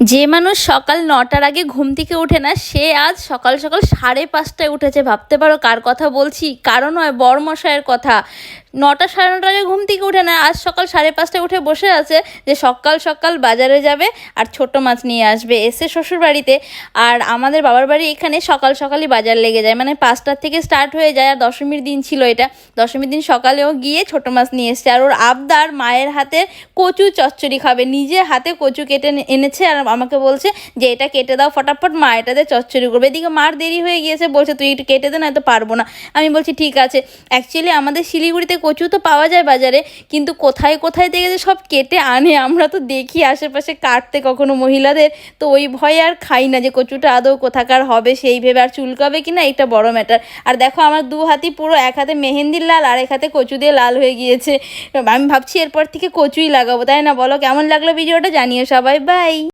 যে মানুষ সকাল ৯টার আগে ঘুম থেকে ওঠে না সে আজ সকাল সকাল ৫:৩০টায় উঠেছে। ভাবতে পারো কার কথা বলছি? কারণ নয়, বড়মশাইয়ের কথা। ৯টা ৯:৩০ আগে ঘুম থেকে ওঠে না, আজ সকাল ৫:৩০টায় উঠে বসে আছে যে সকাল সকাল বাজারে যাবে আর ছোট মাছ নিয়ে আসবে এসে শ্বশুরবাড়িতে। আর আমাদের বাবার বাড়ি এখানে সকাল সকালই বাজার লেগে যায়, মানে ৫টার থেকে স্টার্ট হয়ে যায়। আর দশমীর দিন ছিল এটা, দশমীর দিন সকালেও গিয়ে ছোট মাছ নিয়ে এসছে। আর ওর আবদার মায়ের হাতে কচু চচ্চড়ি খাবে, নিজে হাতে কচু কেটে এনেছে আর আমাকে বলছে যে এটা কেটে দাও ফটাফট, মা এটাতে চচ্চড়ি করবে। এদিকে মার দেরি হয়ে গিয়েছে, বলছে তুই একটু কেটে দে, না তো পারবো না। আমি বলছি ঠিক আছে। অ্যাকচুয়ালি আমাদের শিলিগুড়িতে কচু তো পাওয়া যায় বাজারে, কিন্তু কোথায় কোথায় থেকে যে সব কেটে আনে আমরা তো দেখি আশেপাশে কাটতে কখনো মহিলাদের, তো ওই ভয়ে আর খাই না যে কচুটা আদৌ কোথাকার হবে সেই ভেবে। আর চুলকাবে কিনা এটা বড় ম্যাটার। আর দেখো আমার দু হাতই পুরো, এক হাতে মেহেন্দির লাল আর এক হাতে কচু দিয়ে লাল হয়ে গিয়েছে। আমি ভাবছি এরপর থেকে কচুই লাগাবো, তাই না? বলো কেমন লাগলো ভিডিওটা, জানিও সবাই। বাই।